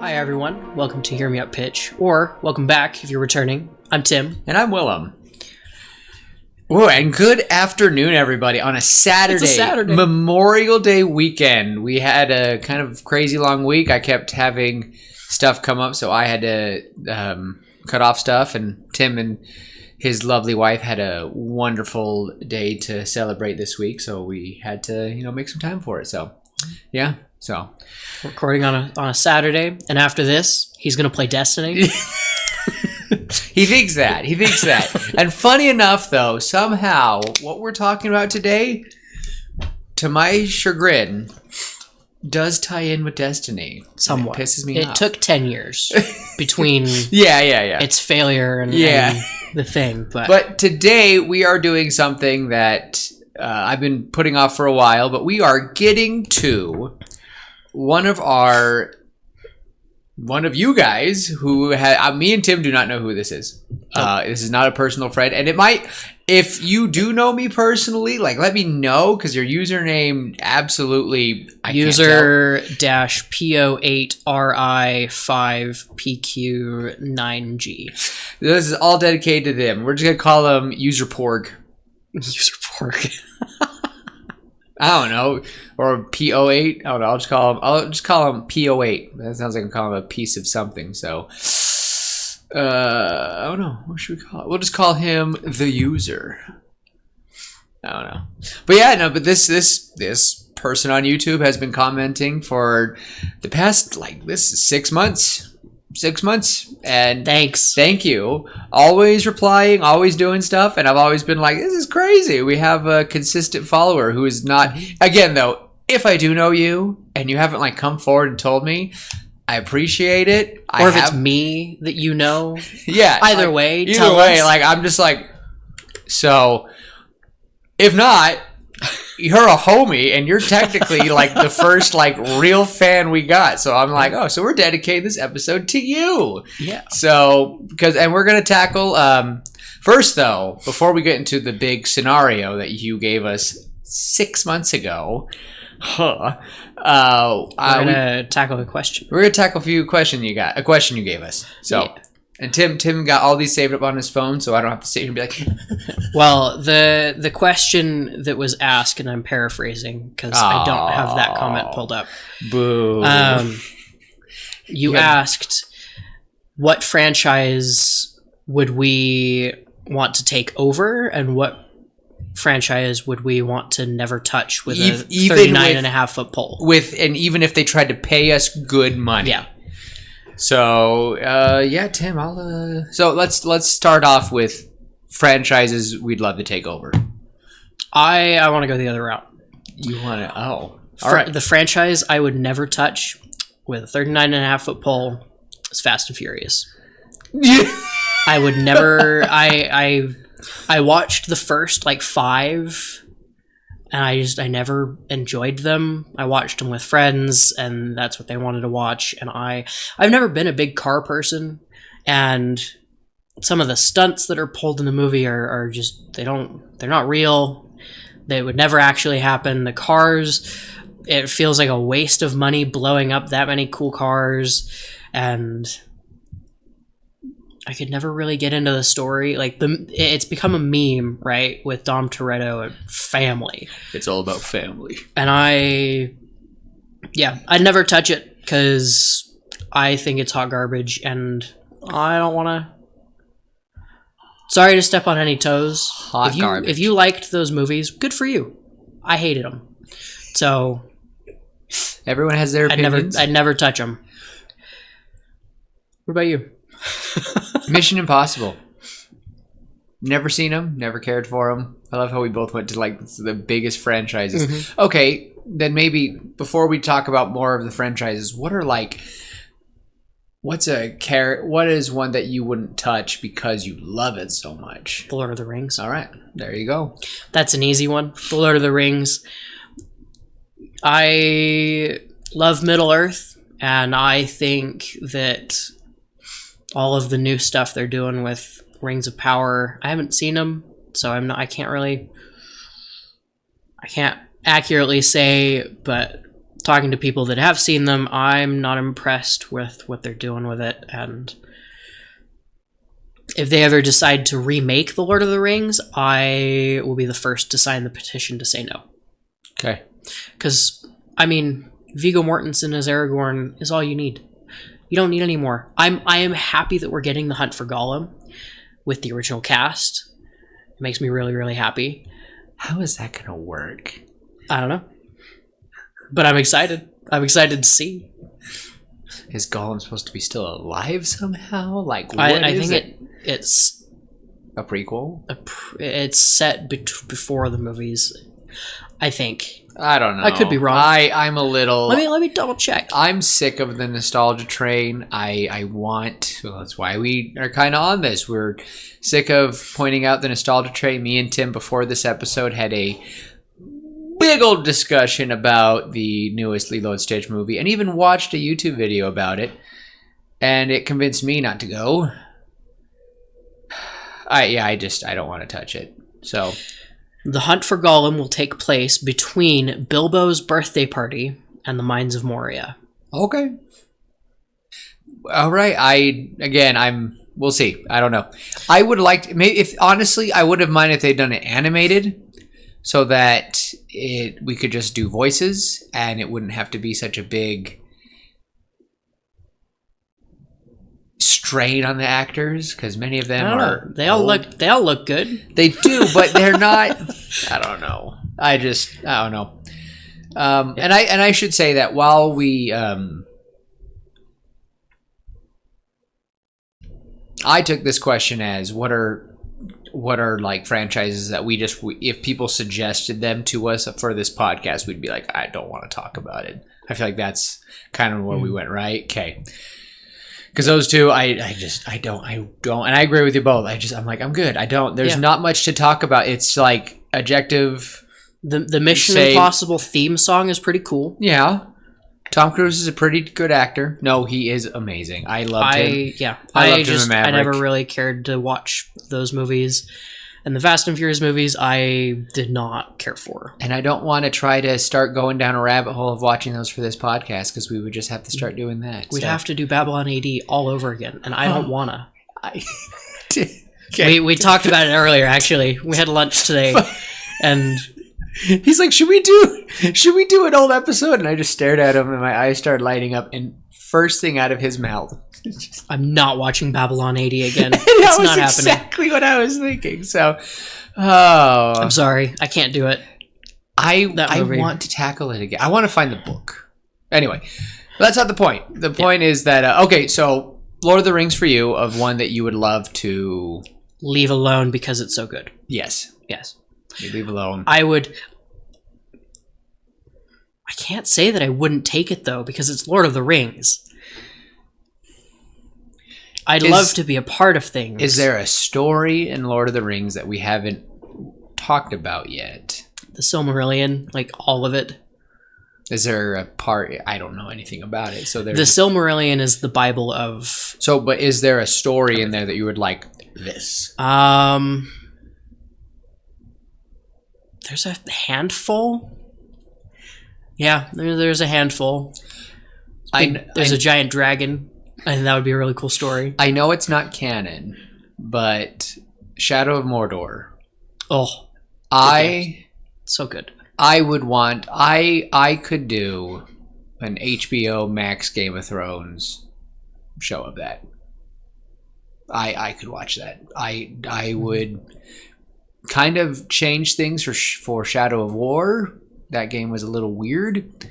Hi everyone, welcome to Hear Me Up Pitch, or welcome back if you're returning. I'm Tim. And I'm Willem. Whoa, and good afternoon, everybody. On a Saturday, It's a Saturday. Memorial Day weekend. We had a kind of crazy long week. I kept having stuff come up, so I had to cut off stuff, and Tim and his lovely wife had a wonderful day to celebrate this week, so we had to, make some time for it. So, yeah. So, Recording on a Saturday, and after this, he's going to play Destiny. He thinks that. And funny enough, though, somehow, what we're talking about today, to my chagrin, does tie in with Destiny. Somewhat. It pisses me off. It took 10 years between Yeah. its failure and the thing. But today, we are doing something that I've been putting off for a while, but we are getting to one of you guys who had me and Tim do not know who this is. This is not a personal friend, and it might, if you do know me personally, let me know, because your username absolutely user -PO8RI5PQ9G. This is all dedicated to them. We're just gonna call him User Porg. User Porg. I don't know, or PO8. I don't know. I'll just call him PO8. That sounds like I'm calling him a piece of something. So, I don't know. What should we call it? We'll just call him the user. I don't know. But yeah, no. But this person on YouTube has been commenting for the past this is 6 months. 6 months, and thank you, always replying, always doing stuff, and I've always been like, this is crazy. We have a consistent follower who is not, again though, if I do know you and you haven't come forward and told me, I appreciate it. Or if it's me that you know. Yeah, either way, I'm just so if not, you're a homie, and you're technically the first real fan we got. So I'm so we're dedicating this episode to you. Yeah. So and we're gonna tackle first though, before we get into the big scenario that you gave us 6 months ago. We're gonna tackle the question. We're gonna tackle a question you gave us. So. Yeah. And Tim got all these saved up on his phone, so I don't have to sit here and be like... Well, the question that was asked, and I'm paraphrasing because I don't have that comment pulled up. Boo. You asked, what franchise would we want to take over, and what franchise would we want to never touch with a 39.5-foot pole? And even if they tried to pay us good money. Yeah. So, Tim, so let's start off with franchises we'd love to take over. I want to go the other route. You want to? Oh. All right. The franchise I would never touch with a 39.5-foot pole is Fast and Furious. I would never... I watched the first, 5... and I never enjoyed them. I watched them with friends, and that's what they wanted to watch. And I've never been a big car person, and some of the stunts that are pulled in the movie are just they're not real. They would never actually happen. The cars, it feels like a waste of money blowing up that many cool cars, and I could never really get into the story. It's become a meme, right, with Dom Toretto and family. It's all about family. And I'd never touch it because I think it's hot garbage, and I don't want to. Sorry to step on any toes. Garbage. If you liked those movies, good for you. I hated them, so everyone has their opinions. I'd never touch them. What about you? Mission Impossible. Never seen them. Never cared for them. I love how we both went to the biggest franchises. Mm-hmm. Okay, then maybe before we talk about more of the franchises, what is one that you wouldn't touch because you love it so much? The Lord of the Rings. All right, there you go. That's an easy one. The Lord of the Rings. I love Middle Earth, and I think that all of the new stuff they're doing with Rings of Power, I haven't seen them, so I can't accurately say, but talking to people that have seen them, I'm not impressed with what they're doing with it. And if they ever decide to remake The Lord of the Rings, I will be the first to sign the petition to say no. Okay. Because, I mean, Viggo Mortensen as Aragorn is all you need. You don't need any more. I am happy that we're getting The Hunt for Gollum with the original cast. It makes me really, really happy. How is that going to work? I don't know. But I'm excited. I'm excited to see. Is Gollum supposed to be still alive somehow? Like, what I is think it's a prequel? It's set before the movies, I think. I don't know. I could be wrong. I'm a little... Let me double check. I'm sick of the nostalgia train. Well, that's why we are kind of on this. We're sick of pointing out the nostalgia train. Me and Tim, before this episode, had a big old discussion about the newest Lilo and Stitch movie, and even watched a YouTube video about it, and it convinced me not to go. I don't want to touch it. So, The Hunt for Gollum will take place between Bilbo's birthday party and the Mines of Moria. Okay. All right. We'll see. I don't know. I would like to, maybe if honestly, I would have minded if they'd done it animated, so that we could just do voices and it wouldn't have to be such a big strain on the actors, because many of them are they all look good. They do, but they're not. I don't know. I don't know. And I should say that while we I took this question as what are like franchises that if people suggested them to us for this podcast, we'd be like, I don't want to talk about it. I feel like that's kind of where we went, right? Okay. Because those two, I don't, and I agree with you both. I'm like, I'm good. There's not much to talk about. It's like objective. The Mission Impossible theme song is pretty cool. Yeah. Tom Cruise is a pretty good actor. No, he is amazing. I loved him. Yeah. I loved him in Maverick. I never really cared to watch those movies. And the Fast and Furious movies, I did not care for. And I don't want to try to start going down a rabbit hole of watching those for this podcast, because we would just have to start doing that. We'd have to do Babylon AD all over again, and I don't want to. Okay. We talked about it earlier, actually. We had lunch today, and he's like, should we do an old episode? And I just stared at him, and my eyes started lighting up, and first thing out of his mouth, I'm not watching Babylon AD again. That it's was not happening. Exactly what I was thinking. So, I'm sorry, I can't do it. I want to tackle it again. I want to find the book. Anyway, that's not the point. The point is that okay, so Lord of the Rings for you, of one that you would love to leave alone because it's so good. Yes. You leave alone. I can't say that I wouldn't take it though, because it's Lord of the Rings. I'd love to be a part of things. Is there a story in Lord of the Rings that we haven't talked about yet? The Silmarillion, like all of it. Is there a part? I don't know anything about it. So the Silmarillion is the Bible of. So, but is there a story in there that you would like this? There's a handful. Yeah, there's a handful. There's a giant dragon. I think that would be a really cool story. I know it's not canon, but Shadow of Mordor. Oh, so good. I would want. I could do an HBO Max Game of Thrones show of that. I could watch that. I would kind of change things for Shadow of War. That game was a little weird,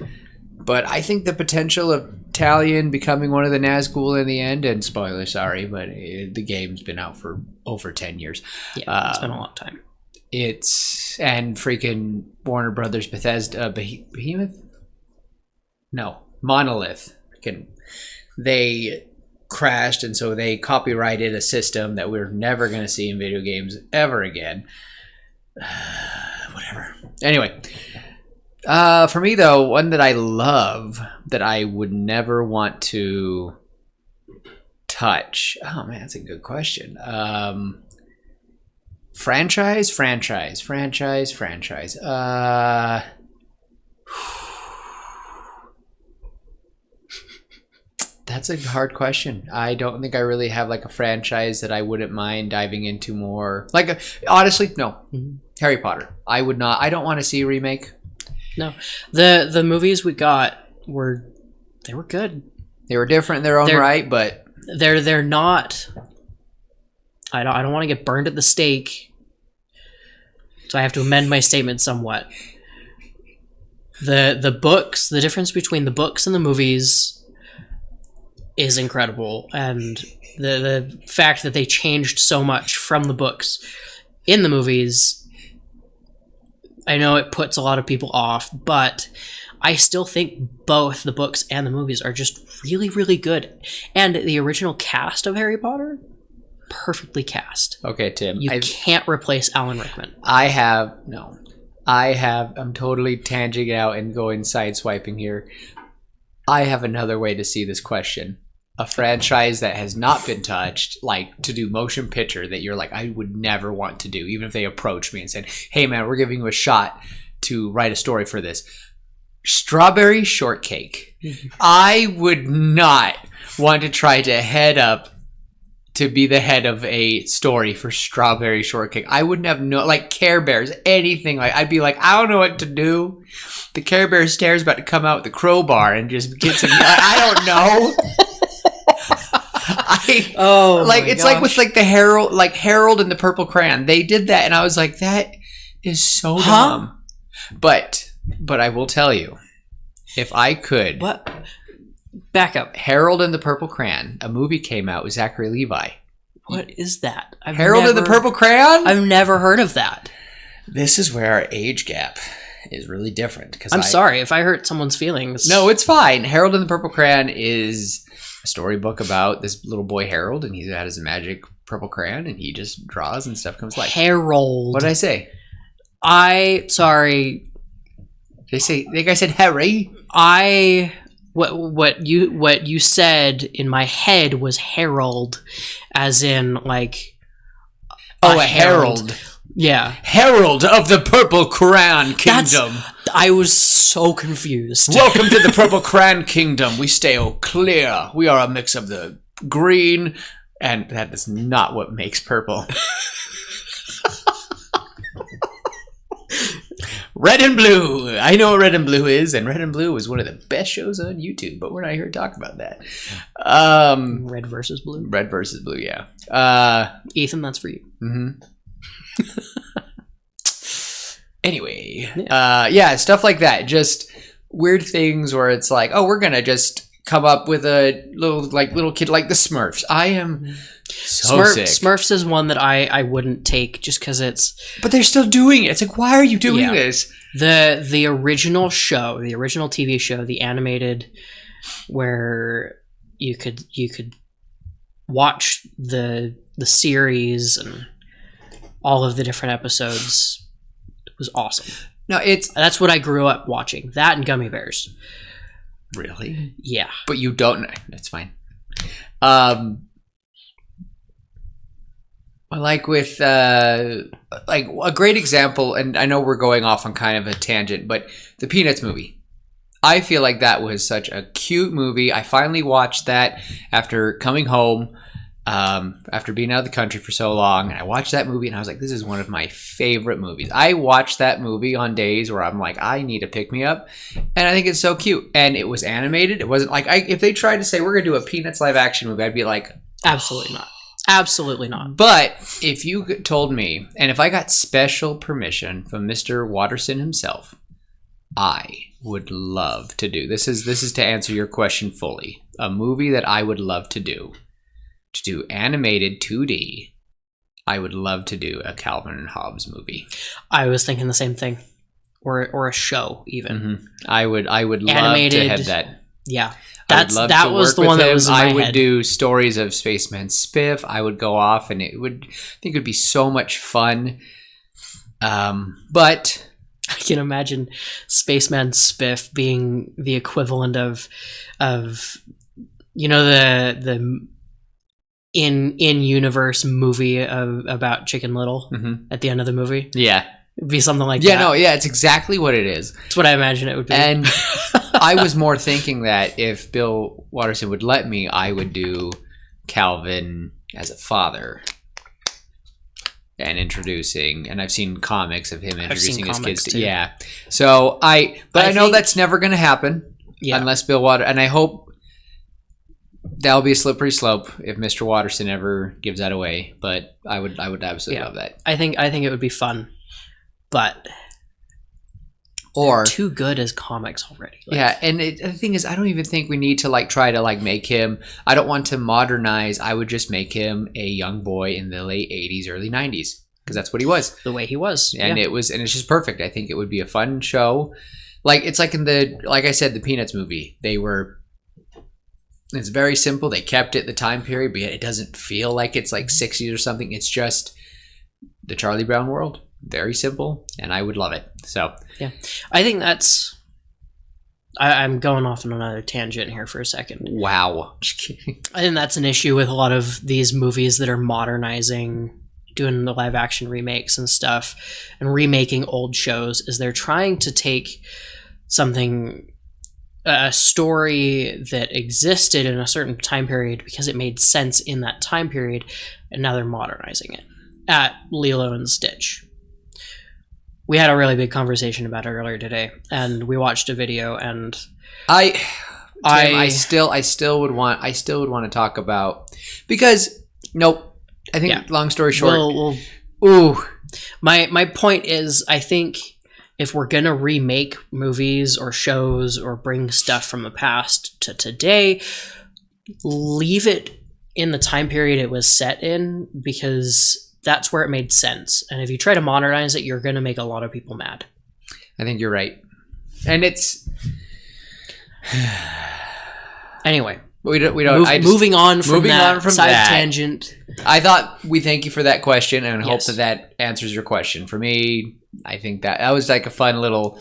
but I think the potential of Talion becoming one of the Nazgul in the end, and spoiler, sorry, but the game's been out for over 10 years. Yeah, it's been a long time. And freaking Warner Brothers Bethesda, Behemoth? No, Monolith. They crashed, and so they copyrighted a system that we're never going to see in video games ever again. Whatever. Anyway. For me, though, one that I love that I would never want to touch. Oh, man, that's a good question. Franchise. That's a hard question. I don't think I really have like a franchise that I wouldn't mind diving into more. Like, honestly, no. Mm-hmm. Harry Potter. I would not. I don't want to see a remake. No, the movies we got were good. They were different in their own right, but they're not. I don't want to get burned at the stake, so I have to amend my statement somewhat. The books, the difference between the books and the movies is incredible, and the fact that they changed so much from the books in the movies, I know it puts a lot of people off, but I still think both the books and the movies are just really, really good. And the original cast of Harry Potter, perfectly cast. Okay, Tim. You can't replace Alan Rickman. I'm totally tanging out and going sideswiping here. I have another way to see this question. A franchise that has not been touched, like to do motion picture that you're like, I would never want to do, even if they approached me and said, hey man, we're giving you a shot to write a story for this. Strawberry Shortcake. I would not want to try to head up to be the head of a story for Strawberry Shortcake. I wouldn't have like Care Bears, anything. Like, I'd be like, I don't know what to do. The Care Bear stare's about to come out with the crowbar and just get some. I don't know. Like with like the Harold and the Purple Crayon. They did that, and I was like, that is so dumb. But I will tell you, if I could. What? Back up. Harold and the Purple Crayon. A movie came out with Zachary Levi. What is that? Harold and the Purple Crayon? I've never heard of that. This is where our age gap is really different. I'm sorry if I hurt someone's feelings. No, it's fine. Harold and the Purple Crayon is a storybook about this little boy Harold, and he's got his magic purple crayon, and he just draws and stuff comes to life. Harold. What did I say? Sorry. I think I said Harry. What you said in my head was Herald, as in like a herald. Yeah, Herald of the Purple Crayon Kingdom. I was so confused. Welcome to the Purple Crayon Kingdom. We stay clear. We are a mix of the green, and that is not what makes purple. Red and Blue. I know what Red and Blue is, and Red and Blue is one of the best shows on YouTube, but we're not here to talk about that. Red versus Blue? Red versus Blue, yeah. Ethan, that's for you. Mm-hmm. Anyway, stuff like that. Just weird things where it's like, oh, we're going to just come up with a little kid like the Smurfs. I am so sick. Smurfs is one that I wouldn't take just because it's... But they're still doing it. It's like, why are you doing this? The original show, the original TV show, the animated, where you could watch the series and all of the different episodes. It was awesome. No, that's what I grew up watching. That and Gummy Bears. Really? Yeah. But you don't. That's fine. Like with like a great example, and I know we're going off on kind of a tangent, but the Peanuts movie. I feel like that was such a cute movie. I finally watched that after coming home, after being out of the country for so long. And I watched that movie and I was like, this is one of my favorite movies. I watched that movie on days where I'm like, I need to pick me up. And I think it's so cute. And it was animated. It wasn't like, if they tried to say, we're going to do a Peanuts live action movie, I'd be like, absolutely not. Absolutely not. But if you told me, and if I got special permission from Mr. Watterson himself, I would love to do, this is to answer your question fully, a movie that I would love to do animated 2D. I would love to do a Calvin and Hobbes movie. I was thinking the same thing, or a show even. Mm-hmm. I would animated, love to have that. Yeah. That was the one that was in my head. I would do stories of Spaceman Spiff. I would go off, and I think it would be so much fun. But I can imagine Spaceman Spiff being the equivalent of the in universe movie about Chicken Little at the end of the movie. Yeah. It'd be something like that. Yeah, no, yeah, it's exactly what it is. That's what I imagine it would be. And I was more thinking that if Bill Watterson would let me, I would do Calvin as a father and introducing, and I've seen comics of him introducing his kids to, yeah. So I know that's never going to happen unless Bill Watterson, and I hope that'll be a slippery slope if Mr. Watterson ever gives that away. But I would absolutely love that. I think it would be fun, but they're too good as comics already. And the thing is, I don't even think we need to try to make him. I don't want to modernize. I would just make him a young boy in the late 80s, early 90s, because that's what he was. The way he was, and it's just perfect. I think it would be a fun show. It's like in like I said, the Peanuts movie. It's very simple. They kept it the time period, but yet it doesn't feel like it's 60s or something. It's just the Charlie Brown world. Very simple, and I would love it. So yeah, I think that's. I'm going off on another tangent here for a second. Wow, just kidding. I think that's an issue with a lot of these movies that are modernizing, doing the live action remakes and stuff, and remaking old shows. Is they're trying to take something, a story that existed in a certain time period because it made sense in that time period, and now they're modernizing it. At Lilo and Stitch, we had a really big conversation about it earlier today, and we watched a video, and I still would want to talk about, because I think long story short, my point is, I think if we're gonna remake movies or shows or bring stuff from the past to today, leave it in the time period it was set in, because that's where it made sense. And if you try to modernize it, you're going to make a lot of people mad. I think you're right. And it's... Anyway. Moving on from that tangent. I thought we thank you for that question and hope that answers your question. For me, I think that was a fun little...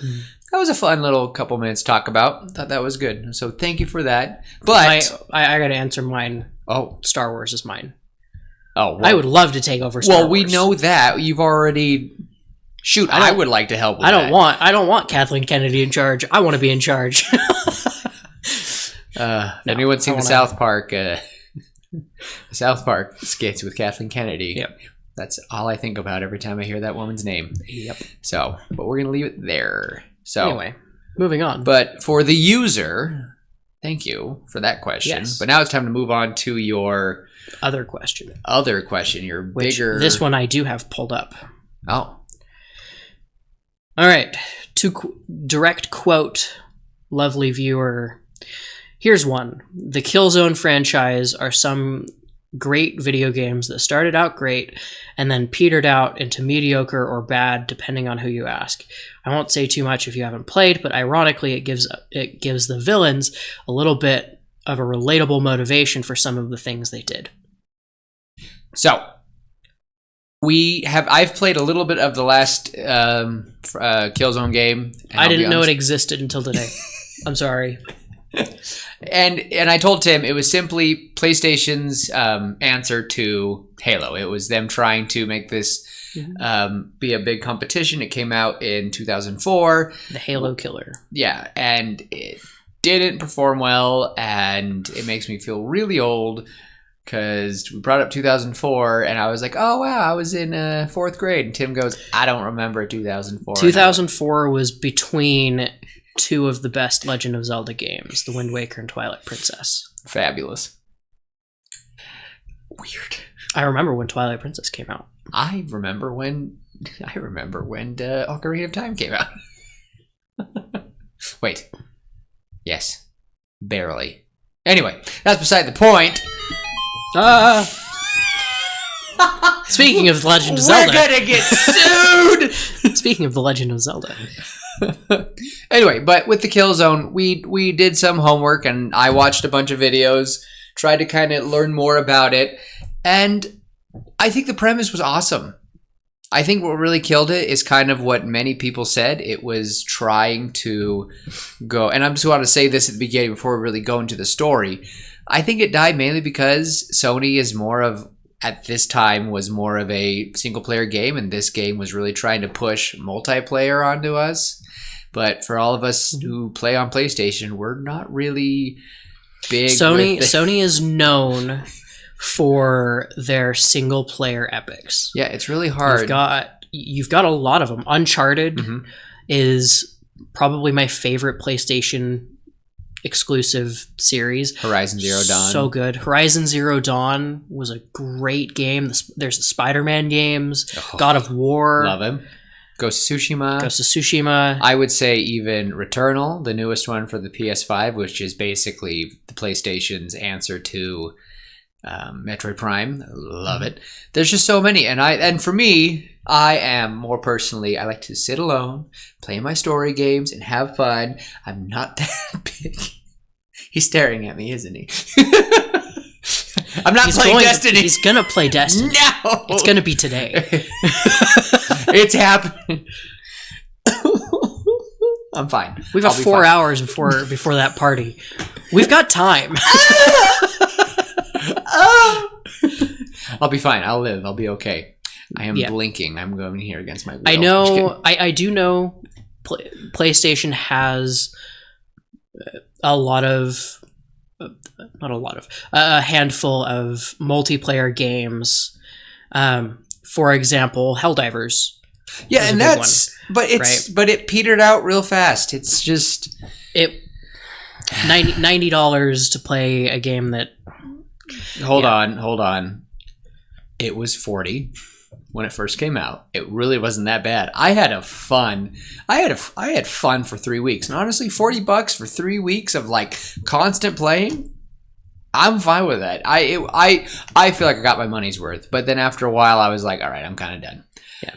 That was a fun little couple minutes to talk about. Thought that was good. So thank you for that. But... I got to answer mine. Oh, Star Wars is mine. Oh, well, I would love to take over Star Wars. Well, we know that. You've already... Shoot, I would like to help with that. I don't want Kathleen Kennedy in charge. I want to be in charge. Anyone seen the South Park skits with Kathleen Kennedy? Yep. That's all I think about every time I hear that woman's name. Yep. So, but we're going to leave it there. So anyway, moving on. But for the user, thank you for that question. Yes. But now it's time to move on to your... Other question. Your bigger... This one I do have pulled up. Oh. All right. To direct quote, lovely viewer. Here's one. The Killzone franchise are some great video games that started out great and then petered out into mediocre or bad, depending on who you ask. I won't say too much if you haven't played, but ironically, it gives the villains a little bit of a relatable motivation for some of the things they did. So, I've played a little bit of the last Killzone game. I didn't know it existed until today. I'm sorry. And I told Tim it was simply PlayStation's answer to Halo. It was them trying to make this be a big competition. It came out in 2004. The Halo killer. Yeah, and it didn't perform well, and it makes me feel really old because we brought up 2004, and I was like, oh, wow, I was in fourth grade. And Tim goes, I don't remember 2004. 2004 was between two of the best Legend of Zelda games, The Wind Waker and Twilight Princess. Fabulous. Weird. I remember when Twilight Princess came out. I remember when Ocarina of Time came out. Wait. Yes. Barely. Anyway, that's beside the point. Speaking of The Legend of Zelda. We're gonna get sued! Speaking of The Legend of Zelda. Anyway, but with the Killzone, we did some homework, and I watched a bunch of videos, tried to kind of learn more about it, and I think the premise was awesome. I think what really killed it is kind of what many people said. It was trying to go, and I'm just want to say this at the beginning before we really go into the story. I think it died mainly because Sony is at this time was more of a single player game, and this game was really trying to push multiplayer onto us. But for all of us who play on PlayStation, we're not really big. Sony is known for their single player epics. Yeah, it's really hard. You've got a lot of them. Uncharted is probably my favorite PlayStation exclusive series. Horizon Zero Dawn. So good. Horizon Zero Dawn was a great game. There's the Spider-Man games. God of War. Love him. Ghost of Tsushima. I would say even Returnal, the newest one for the PS5, which is basically the PlayStation's answer to Metroid Prime. Love it. There's just so many. And for me, I am more personally, I like to sit alone, play my story games, and have fun. I'm not that big. He's staring at me, isn't he? I'm not playing Destiny. He's going to play Destiny. No! It's going to be today. It's happening. I'm fine. We've got 4 hours before that party. We've got time. I'll be fine. I'll live. I'll be okay. I am blinking. I'm going here against my will. I know. I do know PlayStation has a handful of multiplayer games. For example, Helldivers. Yeah, and but it petered out real fast. It's just $90 to play a game that. Hold on. It was $40 when it first came out. It really wasn't that bad. I had fun for 3 weeks, and honestly, $40 for 3 weeks of like constant playing, I'm fine with that. I feel like I got my money's worth. But then after a while, I was like, all right, I'm kind of done. Yeah.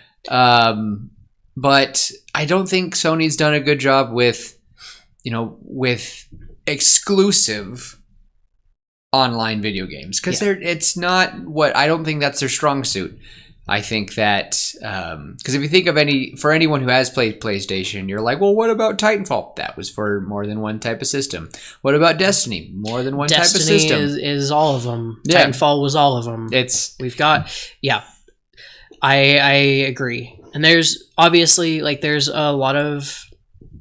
But I don't think Sony's done a good job with exclusive online video games, because it's not I don't think that's their strong suit. I think that because if you think of anyone who has played PlayStation, you're like, well, what about Titanfall? That was for more than one type of system. What about Destiny? More than one type of system. Destiny is all of them. Yeah. Titanfall was all of them. I agree. And there's obviously there's a lot of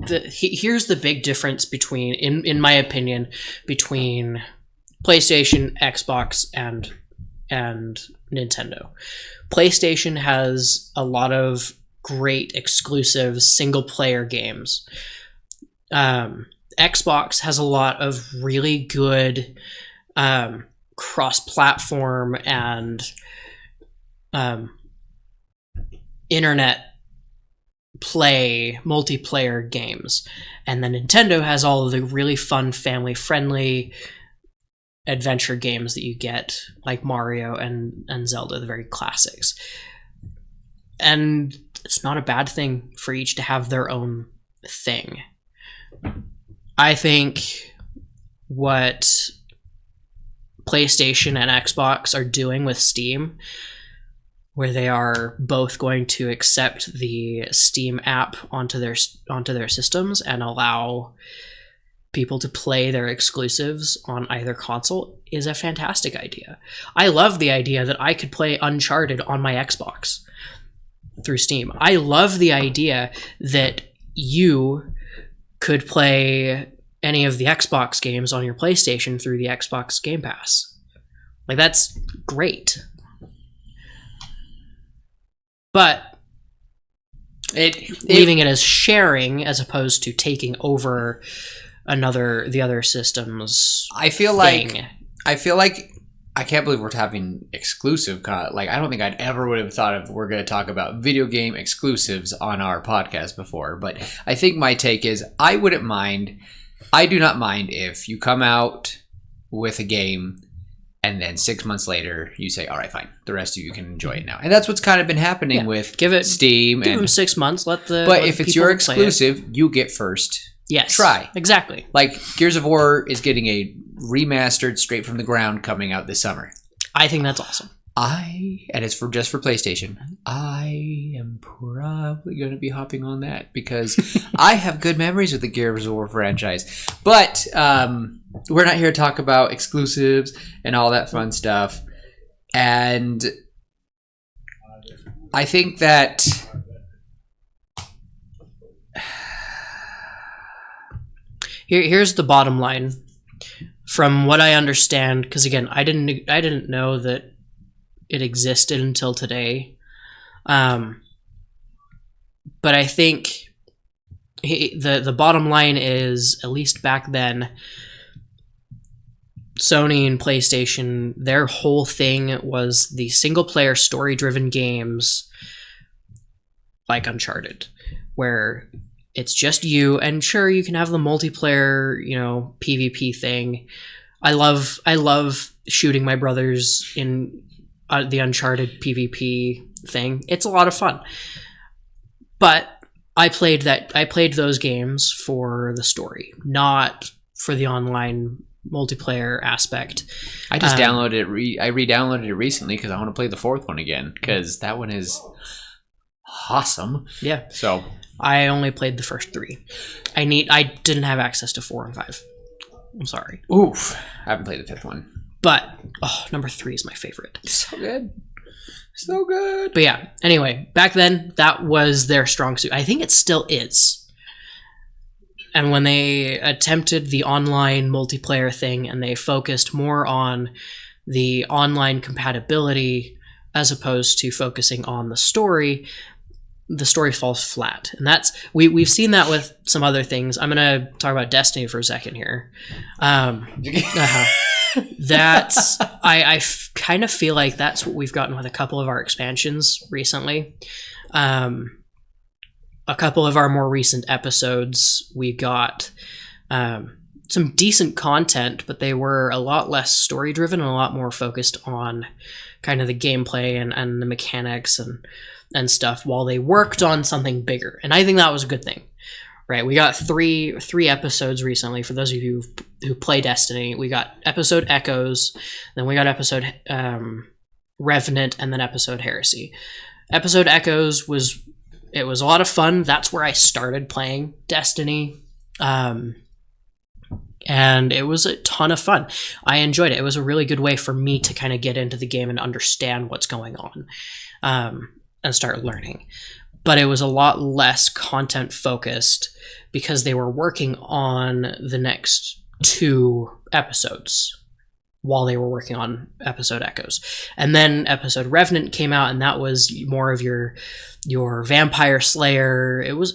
here's the big difference between, in my opinion, between PlayStation, Xbox, and Nintendo. PlayStation has a lot of great exclusive single-player games. Xbox has a lot of really good cross-platform and internet play multiplayer games. And then Nintendo has all of the really fun, family-friendly adventure games that you get, like Mario and Zelda, the very classics. And it's not a bad thing for each to have their own thing. I think what PlayStation and Xbox are doing with Steam, where they are both going to accept the Steam app onto their systems and allow people to play their exclusives on either console, is a fantastic idea. I love the idea that I could play Uncharted on my Xbox through Steam. I love the idea that you could play any of the Xbox games on your PlayStation through the Xbox Game Pass. That's great. But leaving it as sharing as opposed to taking over the other systems. I feel like I can't believe we're having exclusive. I don't think I'd ever would have thought of we're going to talk about video game exclusives on our podcast before. But I think my take is I do not mind if you come out with a game and then 6 months later you say, all right, fine, the rest of you can enjoy it now. And that's what's kind of been happening with Steam. Give them 6 months. But if it's your exclusive, you get first. Yes. Try. Exactly. Gears of War is getting a remastered straight from the ground coming out this summer. I think that's awesome. And it's just for PlayStation. I am probably going to be hopping on that because I have good memories with the Gears of War franchise. But we're not here to talk about exclusives and all that fun stuff. And I think that Here's the bottom line. From what I understand, because again, I didn't know that it existed until today. But I think the bottom line is, at least back then, Sony and PlayStation, their whole thing was the single-player story-driven games like Uncharted, where it's just you, and sure, you can have the multiplayer, PvP thing. I love shooting my brothers in the Uncharted PvP thing. It's a lot of fun. But I played those games for the story, not for the online multiplayer aspect. I just downloaded it. I re-downloaded it recently because I want to play the fourth one again, because that one is awesome. Yeah. So I only played the first 3. I didn't have access to 4 and 5. I'm sorry. Oof. I haven't played the 5th one. But number 3 is my favorite. So good. So good. But yeah, anyway, back then that was their strong suit. I think it still is. And when they attempted the online multiplayer thing and they focused more on the online compatibility as opposed to focusing on the story falls flat. And we've seen that with some other things. I'm going to talk about Destiny for a second here. That's I kind of feel like that's what we've gotten with a couple of our expansions recently. A couple of our more recent episodes, we got some decent content, but they were a lot less story driven and a lot more focused on kind of the gameplay and the mechanics and stuff, while they worked on something bigger. And I think that was a good thing. Right, we got three episodes recently. For those of you who play Destiny, we got episode Echoes, then we got episode Revenant, and then episode Heresy. Episode Echoes was a lot of fun. That's where I started playing Destiny, and it was a ton of fun. I enjoyed it. It was a really good way for me to kind of get into the game and understand what's going on, and start learning. But it was a lot less content focused because they were working on the next 2 episodes while they were working on episode Echoes. And then episode Revenant came out, and that was more of your vampire slayer. It was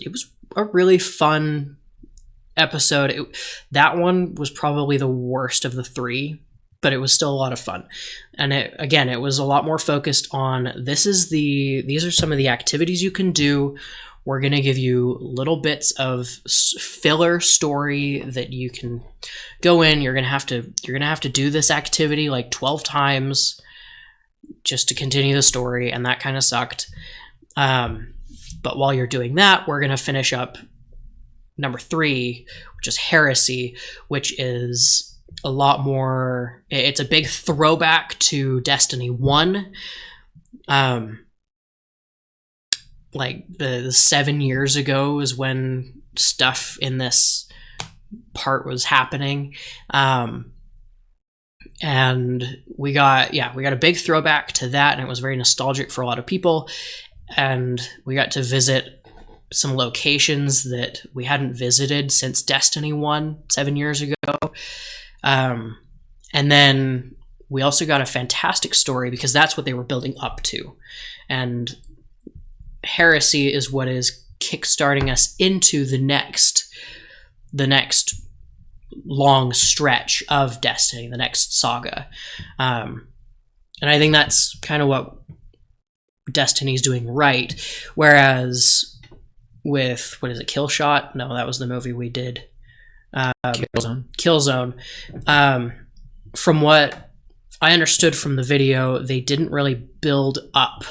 a really fun episode. That one was probably the worst of the 3, but it was still a lot of fun. And it was a lot more focused on these are some of the activities you can do. We're going to give you little bits of filler story that you can go in. You're going to have to do this activity like 12 times just to continue the story, and that kind of sucked. But while you're doing that, we're going to finish up number 3, which is Heresy, which is a lot more. It's a big throwback to Destiny 1. Like the 7 years ago is when stuff in this part was happening. And we got a big throwback to that, and it was very nostalgic for a lot of people. And we got to visit some locations that we hadn't visited since Destiny 1 7 years ago. And then we also got a fantastic story, because that's what they were building up to. And Heresy is what is kickstarting us into the next long stretch of Destiny, the next saga. And I think that's kind of what Destiny's doing right. Whereas with, what is it, Killshot? No, that was the movie we did. Killzone. From what I understood from the video, they didn't really build up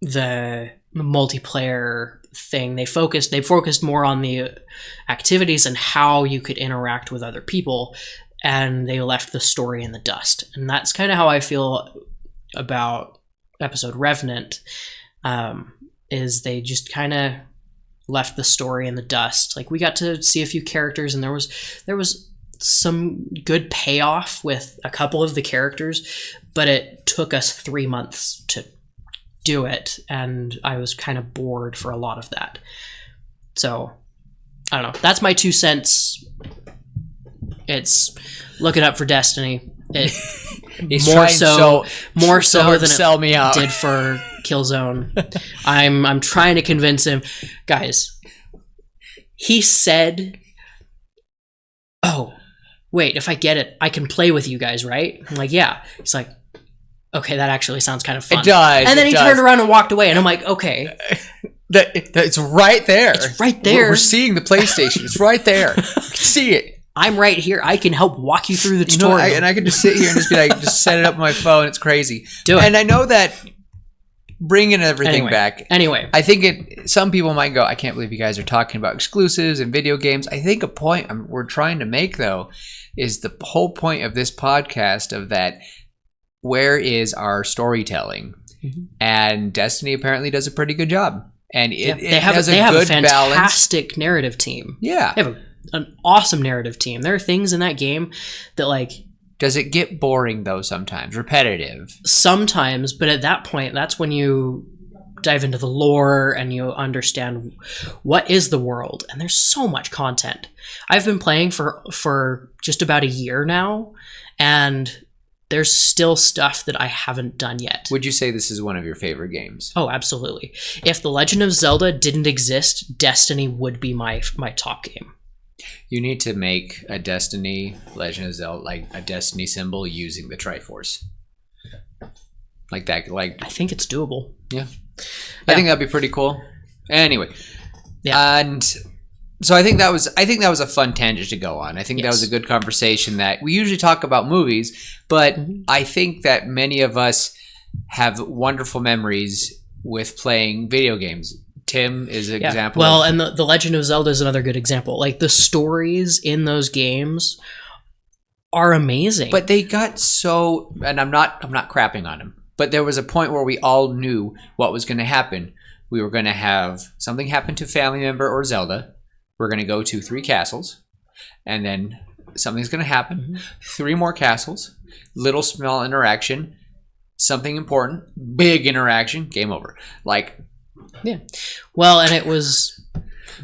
the multiplayer thing. They focused more on the activities and how you could interact with other people, and they left the story in the dust. And that's kind of how I feel about episode Revenant, is they just kind of left the story in the dust. Like, we got to see a few characters, and there was some good payoff with a couple of the characters, but it took us 3 months to do it, and I was kind of bored for a lot of that. So I don't know. That's my 2 cents. It's looking up for Destiny. He's more so than sell me out. it did for Killzone. I'm trying to convince him, guys. He said, "Oh, wait, if I get it, I can play with you guys, right?" I'm like, "Yeah." He's like, "Okay, that actually sounds kind of fun." It does. And then he turned around and walked away, and I'm like, "Okay, it's right there. It's right there. We're seeing the PlayStation. It's right there. You can see it. I'm right here. I can help walk you through the tutorial." And I can just sit here and just be like, just set it up on my phone. It's crazy. Do it. And I know that bringing everything back. Anyway, I think some people might go, I can't believe you guys are talking about exclusives and video games. I think a point we're trying to make, though, is the whole point of this podcast of that, where is our storytelling? Mm-hmm. And Destiny apparently does a pretty good job. And they have a fantastic narrative team. Yeah. They have an awesome narrative team. There are things in that game that, like... Does it get boring, though, sometimes? Repetitive? Sometimes, but at that point, that's when you dive into the lore and you understand what is the world. And there's so much content. I've been playing for just about a year now, and there's still stuff that I haven't done yet. Would you say this is one of your favorite games? Oh, absolutely. If The Legend of Zelda didn't exist, Destiny would be my top game. You need to make a Destiny Legend of Zelda, like a Destiny symbol using the Triforce. Like that. Like, I think it's doable. Yeah. I think that'd be pretty cool. Anyway. Yeah. And so I think that was a fun tangent to go on. I think that was a good conversation. That we usually talk about movies, but I think that many of us have wonderful memories with playing video games. Tim is an example. Well, and the Legend of Zelda is another good example. Like, the stories in those games are amazing. But they got so, and I'm not crapping on them, but there was a point where we all knew what was going to happen. We were going to have something happen to a family member or Zelda. We're going to go to 3 castles, and then something's going to happen. Mm-hmm. 3 more castles, little small interaction, something important, big interaction, game over. Like, yeah. Well, and it was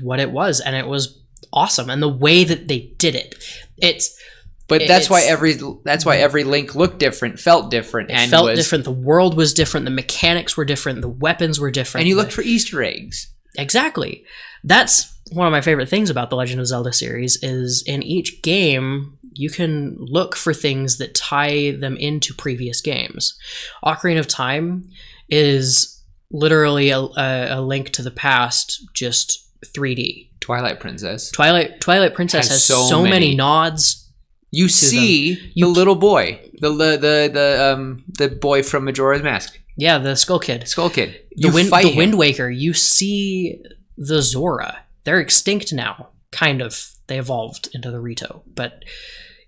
what it was, and it was awesome. And the way that they did it, that's why every Link looked different, felt different, and felt different. The world was different. The mechanics were different. The weapons were different. And you looked for Easter eggs. Exactly. That's one of my favorite things about the Legend of Zelda series is in each game, you can look for things that tie them into previous games. Ocarina of Time is literally a Link to the Past, just 3D. Twilight Princess. Twilight Princess has so many nods. You see the little boy, the boy from Majora's Mask. Yeah, the Skull Kid. The Wind Waker. You see the Zora. They're extinct now, kind of. They evolved into the Rito, but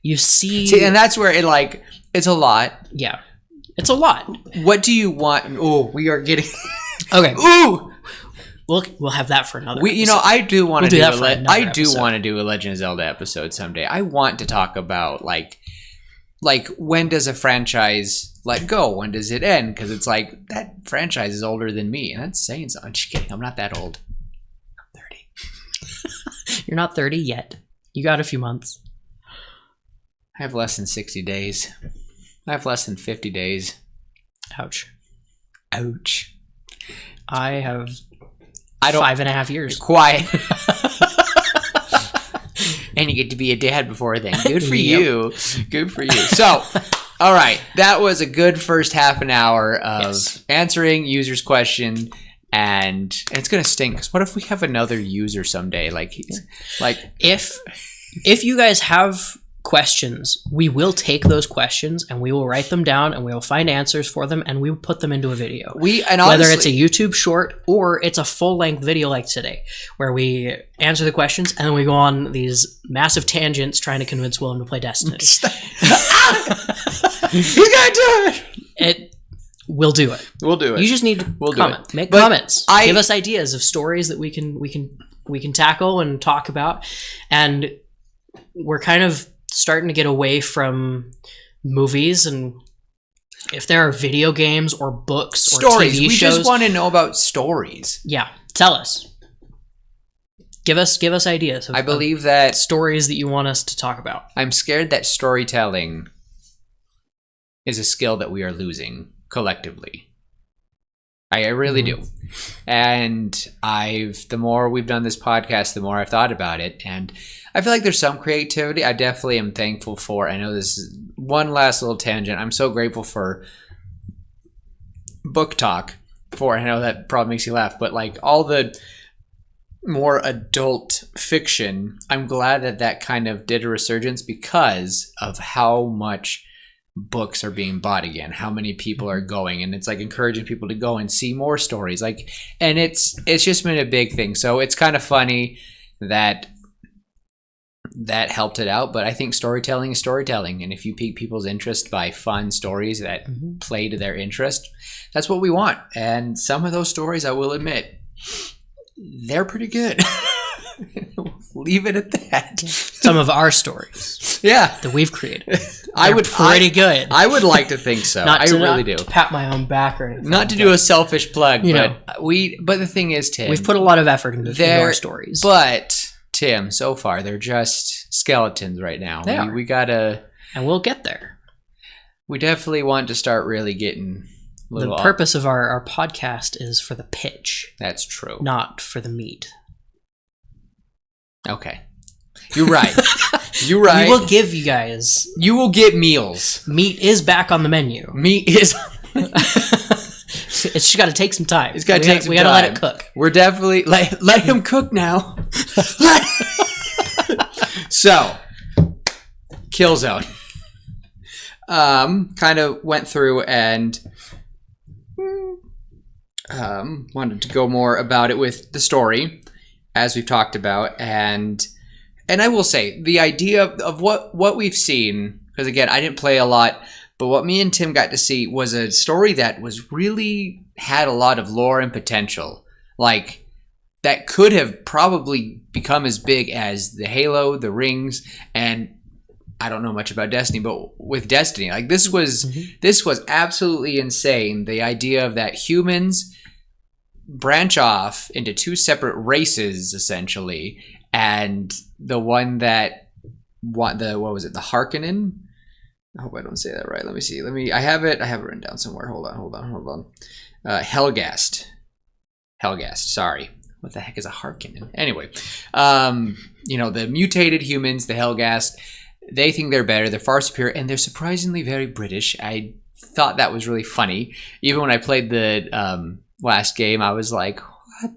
you see, and that's where it's a lot. Yeah. It's a lot. What do you want? Oh, we are getting okay. Ooh, we'll have that for another. episode. I do want to want to do a Legend of Zelda episode someday. I want to talk about like when does a franchise let go? When does it end? Because it's like that franchise is older than me, and that's saying something. Just kidding. I'm not that old. I'm 30. You're not 30 yet. You got a few months. I have less than 60 days. I have less than 50 days. Ouch. I have 5.5 years. Quiet. And you get to be a dad before then. Good for you. Good for you. So, all right. That was a good first half an hour of answering users' question. And it's going to stink. Because what if we have another user someday? If you guys have questions, we will take those questions and we will write them down and we will find answers for them and we will put them into a video. Whether it's a YouTube short or it's a full-length video like today, where we answer the questions and then we go on these massive tangents trying to convince Willem to play Destiny. He's gonna do it. We'll do it. We'll do it. You just need to comment. Make comments. Give us ideas of stories that we can tackle and talk about. And we're kind of starting to get away from movies, and if there are video games or books or stories, TV shows, we just want to know about stories. Yeah, tell us. Give us ideas. I believe that stories that you want us to talk about. I'm scared that storytelling is a skill that we are losing collectively. I really do. And the more we've done this podcast, the more I've thought about it. And I feel like there's some creativity. I definitely am thankful for, I know this is one last little tangent. I'm so grateful for Book Talk I know that probably makes you laugh, but like all the more adult fiction, I'm glad that kind of did a resurgence because of how much books are being bought again, how many people are going, and it's like encouraging people to go and see more stories, like, and it's just been a big thing. So it's kind of funny that helped it out, but I think storytelling is storytelling, and if you pique people's interest by fun stories that play to their interest, that's what we want. And some of those stories, I will admit, they're pretty good. Leave it at that. Some of our stories, that we've created, pretty good. I would like to think so. I really do. To pat my own back or anything. Not to do a selfish plug, but the thing is, Tim, we've put a lot of effort into our stories. But Tim, so far they're just skeletons right now. We gotta, and we'll get there. We definitely want to start really getting. The purpose of our podcast is for the pitch. That's true. Not for the meat. Okay. You're right. You're right. We will give you guys. You will get meals. Meat is back on the menu. Meat is. It's just got to take some time. It's got to take some time. We got to let it cook. We're definitely let him cook now. So, Killzone. Kind of went through and wanted to go more about it with the story, as we've talked about, and I will say the idea of what we've seen, because again, I didn't play a lot, but what me and Tim got to see was a story that was really had a lot of lore and potential, like that could have probably become as big as the Halo, the Rings, and I don't know much about Destiny, but with Destiny, like this was absolutely insane. The idea of that humans branch off into two separate races, essentially, and the one that what was it? The Harkonnen? I hope I don't say that right. Let me see. I have it written down somewhere. Hold on. Helghast. Sorry. What the heck is a Harkonnen? Anyway, the mutated humans, the Helghast. They think they're better, they're far superior, and they're surprisingly very British. I thought that was really funny. Even when I played the last game, I was like,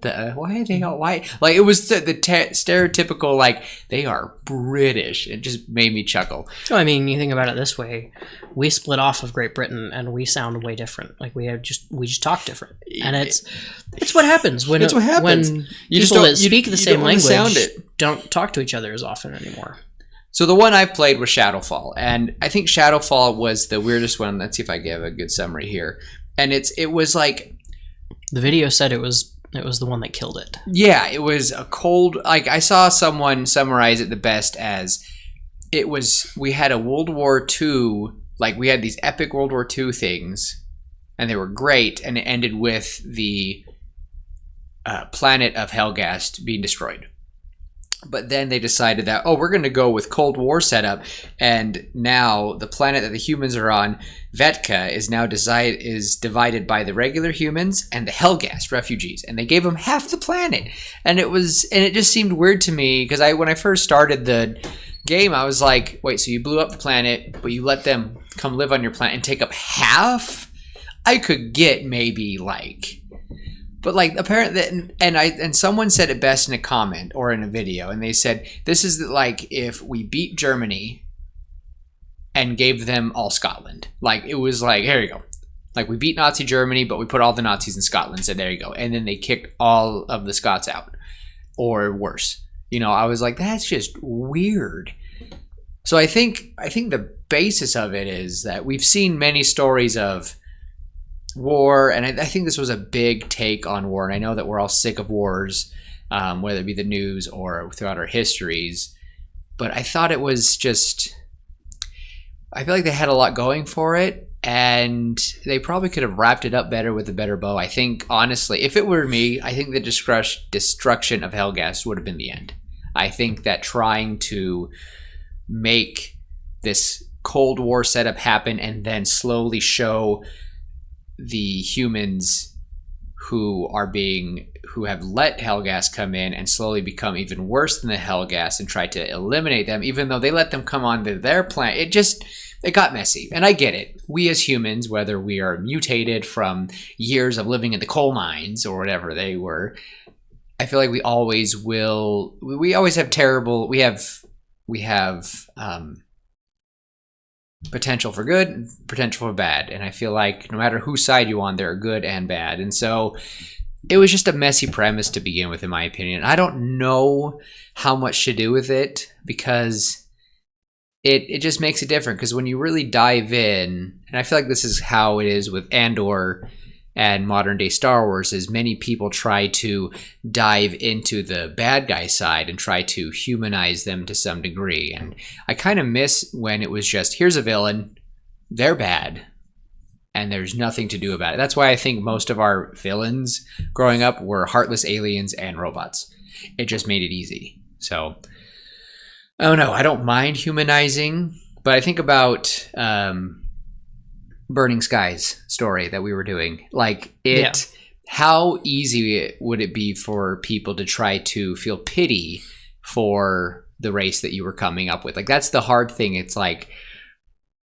why are they all white? Like, it was the stereotypical, like, they are British. It just made me chuckle. So, I mean, you think about it this way. We split off of Great Britain, and we sound way different. Like, we just talk different. And it's what happens when people that speak the same language don't talk to each other as often anymore. So the one I've played was Shadowfall, and I think Shadowfall was the weirdest one. Let's see if I give a good summary here. And it was like the video said it was the one that killed it. Yeah, it was a cold. Like I saw someone summarize it the best as we had a World War II. Like we had these epic World War II things, and they were great. And it ended with the planet of Helghast being destroyed. But then they decided that, we're going to go with Cold War setup, and now the planet that the humans are on, Vetka, is now divided by the regular humans and the Helghast refugees, and they gave them half the planet. And it just seemed weird to me because when I first started the game, I was like, wait, so you blew up the planet, but you let them come live on your planet and take up half? I could get maybe like. But like apparently, and someone said it best in a comment or in a video, and they said this is like if we beat Germany and gave them all Scotland. Like it was like, here you go. Like we beat Nazi Germany, but we put all the Nazis in Scotland. Said there you go, and then they kicked all of the Scots out, or worse. I was like, that's just weird. So I think the basis of it is that we've seen many stories of war, and I think this was a big take on war, and I know that we're all sick of wars, whether it be the news or throughout our histories, but I thought it was just, I feel like they had a lot going for it, And they probably could have wrapped it up better with a better bow. I think, honestly, if it were me, I think the destruction of Helghast would have been the end. I think that trying to make this Cold War setup happen and then slowly show the humans who have let Helghast come in and slowly become even worse than the Helghast and try to eliminate them, even though they let them come onto their planet. It got messy. And I get it. We as humans, whether we are mutated from years of living in the coal mines or whatever they were, I feel like we always have potential for good, potential for bad. And I feel like no matter whose side you're on, there are good and bad. And so it was just a messy premise to begin with, in my opinion. I don't know how much to do with it because it just makes it different. Because when you really dive in, and I feel like this is how it is with Andor and modern day Star Wars, is many people try to dive into the bad guy side and try to humanize them to some degree. And I kind of miss when it was just, here's a villain, they're bad, and there's nothing to do about it. That's why I think most of our villains growing up were heartless aliens and robots. It just made it easy. So, I don't know. I don't mind humanizing, but I think about Burning Skies story that we were doing. How easy would it be for people to try to feel pity for the race that you were coming up with? Like, that's the hard thing. It's like,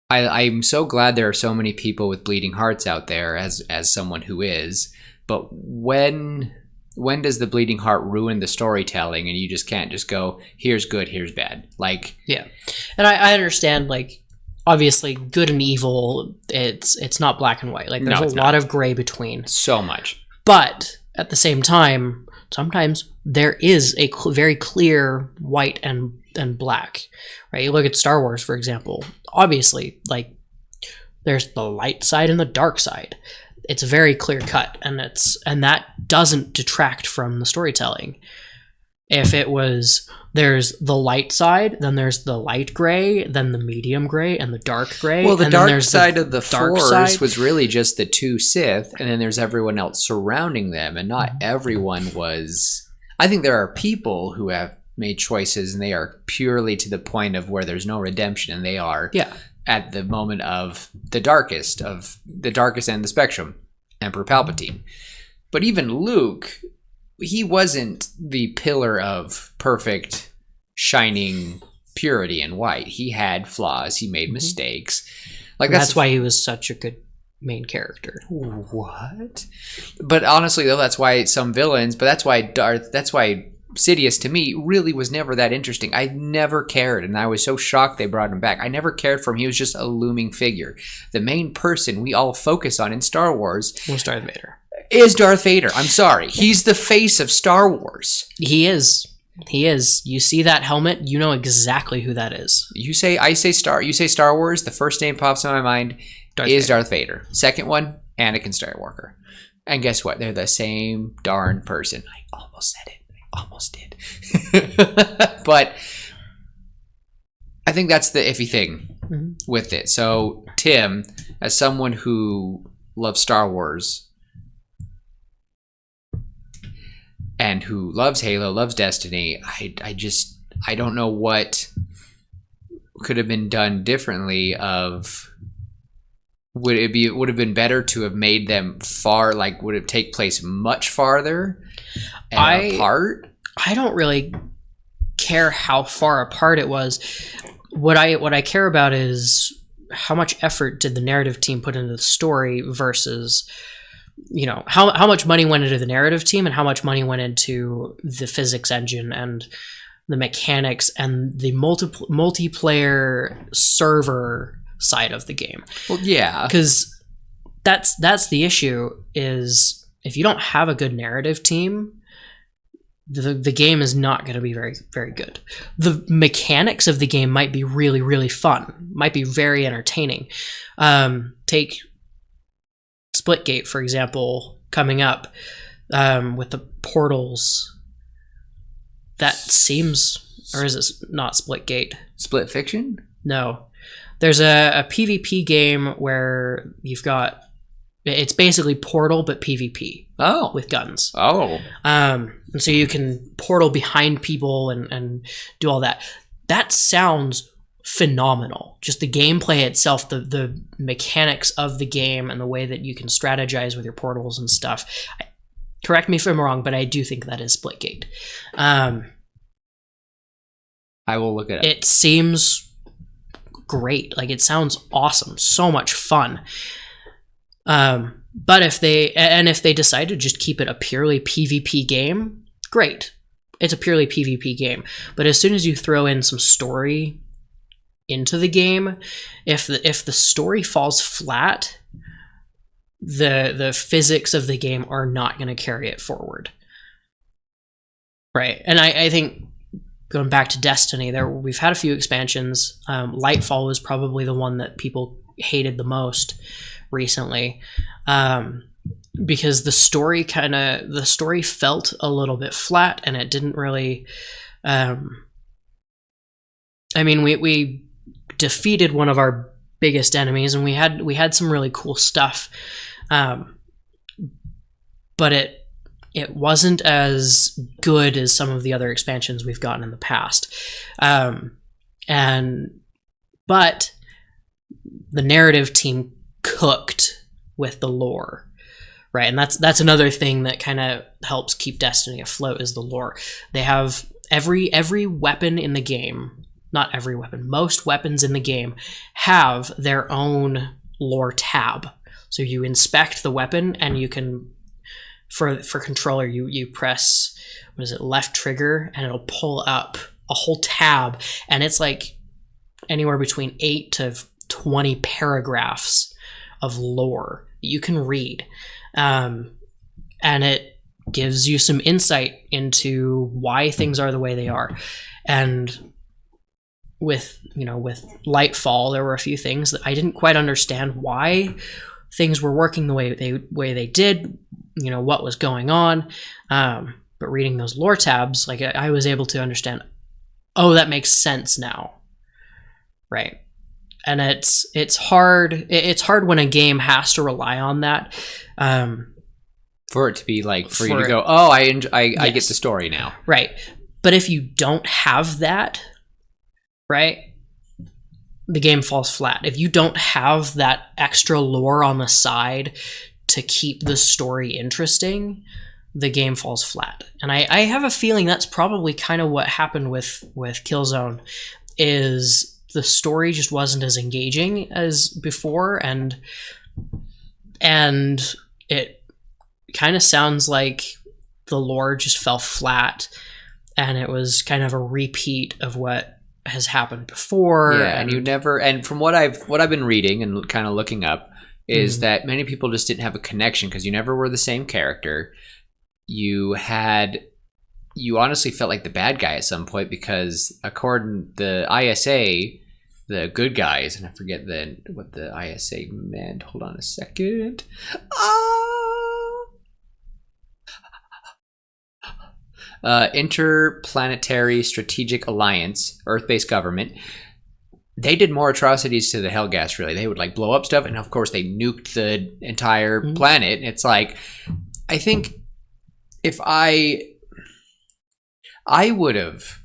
I'm so glad there are so many people with bleeding hearts out there as someone who is, but when does the bleeding heart ruin the storytelling and you just can't just go, here's good, here's bad? Like, yeah. And I understand, like, obviously good and evil, it's not black and white. Like, there's a lot of gray between. So much. But at the same time, sometimes there is a very clear white and black, right? You look at Star Wars, for example. Obviously, like, there's the light side and the dark side. It's very clear cut, and that doesn't detract from the storytelling. If it was, there's the light side, then there's the light gray, then the medium gray, and the dark gray. Well, the and dark side of the Force was really just the two Sith, and then there's everyone else surrounding them, and not everyone was. I think there are people who have made choices, and they are purely to the point of where there's no redemption, and they are at the moment of the darkest end of the spectrum, Emperor Palpatine. But even Luke, he wasn't the pillar of perfect, shining purity and white. He had flaws. He made mistakes. Like, that's why he was such a good main character. What? But honestly, though, that's why some villains. But that's why Sidious to me really was never that interesting. I never cared, and I was so shocked they brought him back. I never cared for him. He was just a looming figure. The main person we all focus on in Star Wars was Darth Vader. Is Darth Vader. I'm sorry. He's the face of Star Wars. He is. You see that helmet, you know exactly who that is. You say Star Wars, the first name pops in my mind is Darth Vader. Second one, Anakin Skywalker. And guess what? They're the same darn person. I almost said it. I almost did. But I think that's the iffy thing with it. So, Tim, as someone who loves Star Wars and who loves Halo, loves Destiny, I don't know what could have been done differently. Would have been better to have made them would it take place much farther and apart? I don't really care how far apart it was. What I care about is how much effort did the narrative team put into the story versus, you know, how much money went into the narrative team and how much money went into the physics engine and the mechanics and the multiplayer server side of the game. Well, yeah, because that's the issue. Is if you don't have a good narrative team, the game is not going to be very, very good. The mechanics of the game might be really, really fun, might be very entertaining. Take Splitgate, for example, coming up with the portals. That seems, or is it not Splitgate? Split Fiction? No. There's a PvP game where you've got, it's basically Portal but PvP. Oh, with guns. Oh, and so you can portal behind people and do all that. That sounds phenomenal. Just the gameplay itself, the mechanics of the game, and the way that you can strategize with your portals and stuff. Correct me if I'm wrong, but I do think that is Splitgate. I will look it up. It seems great. Like, it sounds awesome. So much fun. But if they decide to just keep it a purely PvP game, great. It's a purely PvP game. But as soon as you throw in some story into the game, if the story falls flat, the physics of the game are not going to carry it forward. Right. And I think, going back to Destiny, we've had a few expansions. Lightfall was probably the one that people hated the most recently, because the story felt a little bit flat, and it didn't really. I mean, we defeated one of our biggest enemies, and we had some really cool stuff, but it wasn't as good as some of the other expansions we've gotten in the past, but the narrative team cooked with the lore, right? And that's another thing that kind of helps keep Destiny afloat, is the lore. They have every weapon in the game. Not every weapon, most weapons in the game have their own lore tab. So you inspect the weapon, and you can, for controller, you press, left trigger, and it'll pull up a whole tab, and it's like anywhere between 8 to 20 paragraphs of lore that you can read, and it gives you some insight into why things are the way they are. And with Lightfall, there were a few things that I didn't quite understand why things were working the way they did, what was going on. But reading those lore tabs, like, I was able to understand, oh, that makes sense now, right? And it's hard. It's hard when a game has to rely on that, for it to be like, for you to go, oh, I get the story now, right? But if you don't have that, right, the game falls flat. If you don't have that extra lore on the side to keep the story interesting, the game falls flat. And I have a feeling that's probably kind of what happened with Killzone, is the story just wasn't as engaging as before, and it kind of sounds like the lore just fell flat, and it was kind of a repeat of what has happened before. Yeah, and from what I've been reading and kind of looking up, is that many people just didn't have a connection, because you never were the same character. You honestly felt like the bad guy at some point, because according the ISA, the good guys, and I forget what the ISA meant. Hold on a second. Interplanetary Strategic Alliance, Earth-based government. They did more atrocities to the Helghast, really. They would like blow up stuff, and of course they nuked the entire planet. It's like, I think if what I would have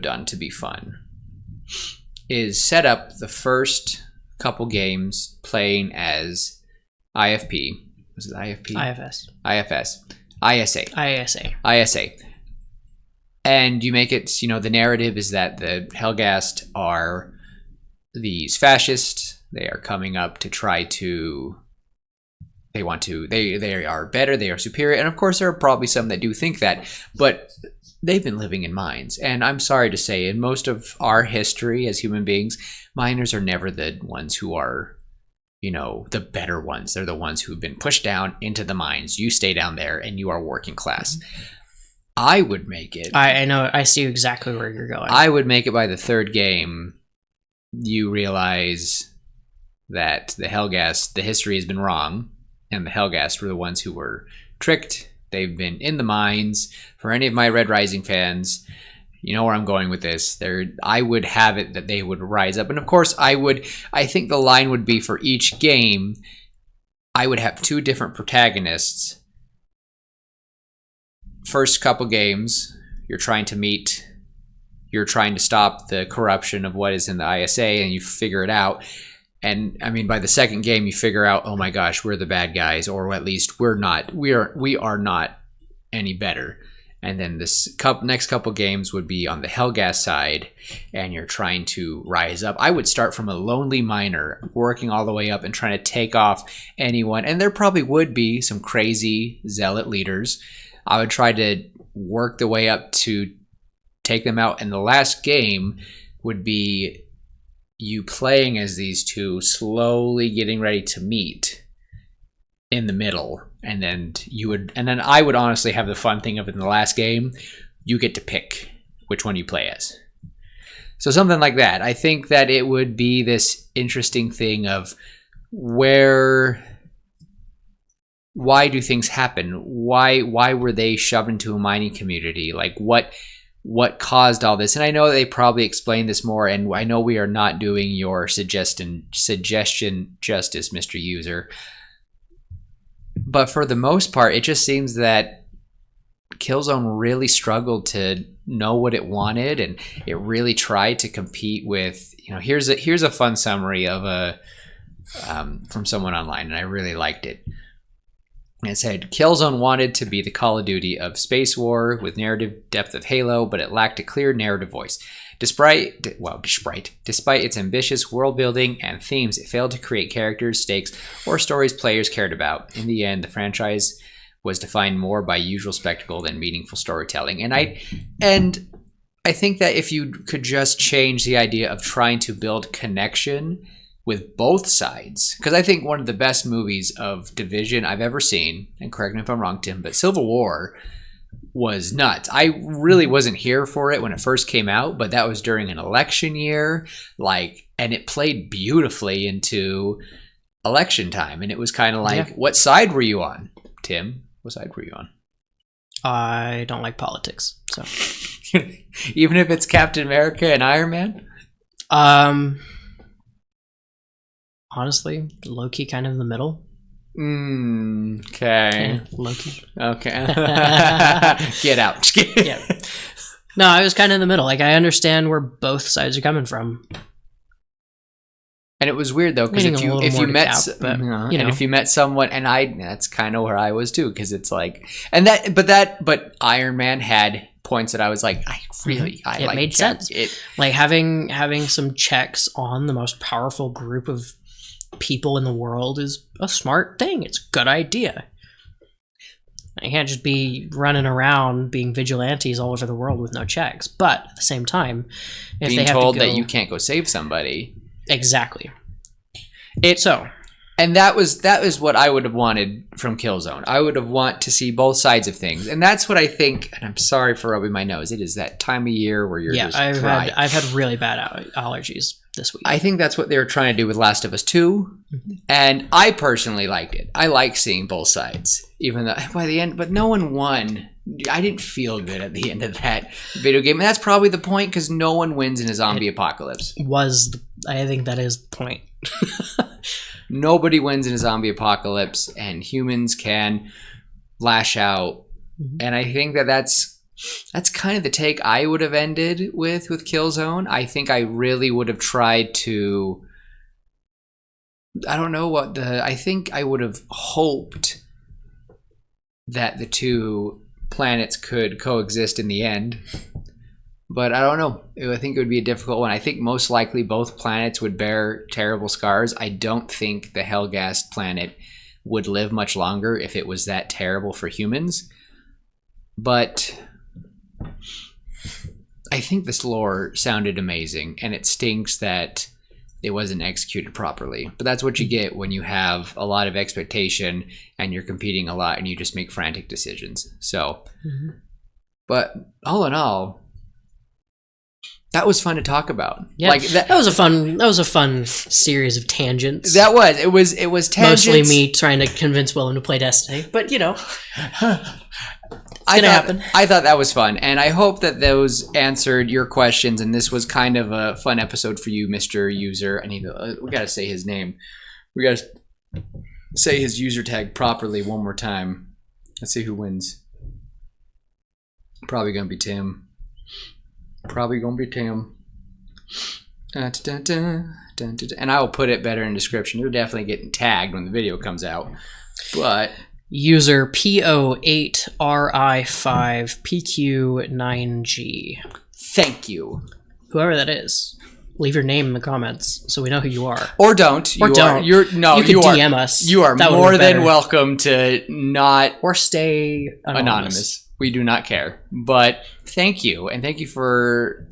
done to be fun is set up the first couple games playing as IFP. Was it IFP? ISA. And you make it, the narrative is that the Helghast are these fascists. They are coming up to try to, they are better, they are superior. And of course there are probably some that do think that, but they've been living in mines. And I'm sorry to say, in most of our history as human beings, miners are never the ones who are, the better ones. They're the ones who've been pushed down into the mines. You stay down there and you are working class. I would make it. I know. I see exactly where you're going. I would make it by the third game. You realize that the Helghast, the history has been wrong, and the Helghast were the ones who were tricked. They've been in the mines. For any of my Red Rising fans, You know where I'm going with this. I would have it that they would rise up. And of course, I think the line would be for each game, I would have 2 different protagonists. First couple games, you're trying to stop the corruption of what is in the ISA, and you figure it out. And I mean, by the second game, you figure out, oh my gosh, we're the bad guys, or at least we are not any better. And then this next couple games would be on the Helghast side, and you're trying to rise up. I would start from a lonely miner, working all the way up and trying to take off anyone. And there probably would be some crazy zealot leaders. I would try to work the way up to take them out. And the last game would be you playing as these 2, slowly getting ready to meet in the middle. And then I would honestly have the fun thing of in the last game, you get to pick which one you play as. So something like that. I think that it would be this interesting thing of why do things happen? Why were they shoved into a mining community? Like what caused all this? And I know they probably explained this more, and I know we are not doing your suggestion justice, Mr. User. But for the most part, it just seems that Killzone really struggled to know what it wanted, and it really tried to compete with, here's a fun summary of from someone online, and I really liked it. It said, Killzone wanted to be the Call of Duty of space war with narrative depth of Halo, but it lacked a clear narrative voice. Despite its ambitious world building and themes, it failed to create characters, stakes, or stories players cared about. In the end, the franchise was defined more by usual spectacle than meaningful storytelling. And I think that if you could just change the idea of trying to build connection with both sides, because I think one of the best movies of Division I've ever seen, and correct me if I'm wrong, Tim, but Civil War was nuts. I really wasn't here for it when it first came out, but that was during an election year, and it played beautifully into election time, and it was kind of like, What side were you on, Tim? What side were you on? I don't like politics, so even if it's Captain America and Iron Man. Honestly, low-key kind of in the middle. Okay. Yeah, low-key. Okay. Get out. Yeah. No, I was kind of in the middle. I understand where both sides are coming from. And it was weird though, because if you met someone, and that's kind of where I was too, because it's like, but Iron Man had points that I was like, it made sense. Like having some checks on the most powerful group of people in the world is a smart thing. It's a good idea. I can't just be running around being vigilantes all over the world with no checks. But at the same time, if being they have told to go, that you can't go save somebody, exactly. And that was what I would have wanted from Killzone. I would have want to see both sides of things, and that's what I think. And I'm sorry for rubbing my nose. It is that time of year where you're just dry. I've had really bad allergies this week. I think that's what they were trying to do with Last of Us 2, and I personally liked it. I like seeing both sides, even though by the end, but no one won. I didn't feel good at the end of that video game, and that's probably the point, because no one wins in a zombie apocalypse. I think that is the point. Nobody wins in a zombie apocalypse, and humans can lash out. And I think that's kind of the take I would have ended with Killzone. I think I really would have tried to, I think I would have hoped that the two planets could coexist in the end. But I don't know. I think it would be a difficult one. I think most likely both planets would bear terrible scars. I don't think the Helghast planet would live much longer if it was that terrible for humans. But I think this lore sounded amazing, and it stinks that it wasn't executed properly. But that's what you get when you have a lot of expectation and you're competing a lot and you just make frantic decisions. So, but all in all, that was fun to talk about. Yeah, that was a fun series of tangents. That was. It was tangents. Mostly me trying to convince Willem to play Destiny, but gonna happen. I thought that was fun, and I hope that those answered your questions. And this was kind of a fun episode for you, Mr. User. We gotta say his name. We gotta say his user tag properly one more time. Let's see who wins. Probably gonna be Tim. Dun, dun, dun, dun, dun, dun. And I will put it better in the description. You're definitely getting tagged when the video comes out. But user PO8RI5PQ9G. Thank you. Whoever that is, leave your name in the comments so we know who you are. Or don't. Or don't. You can DM us. You are more than welcome to not or stay anonymous. We do not care. But thank you, and thank you for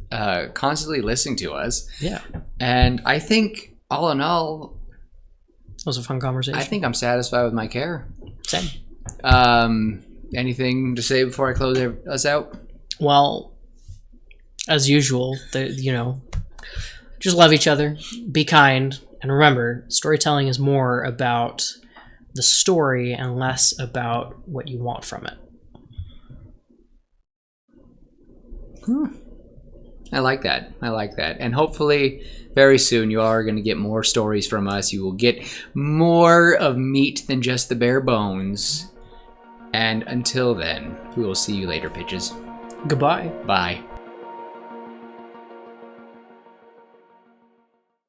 constantly listening to us. Yeah. And I think all in all, it was a fun conversation. I think I'm satisfied with my care. Same. Anything to say before I close us out? Well, as usual, just love each other, be kind, and remember, storytelling is more about the story and less about what you want from it. I like that. And hopefully very soon you are going to get more stories from us. You will get more of meat than just the bare bones. And until then, we will see you later, bitches. Goodbye. Bye.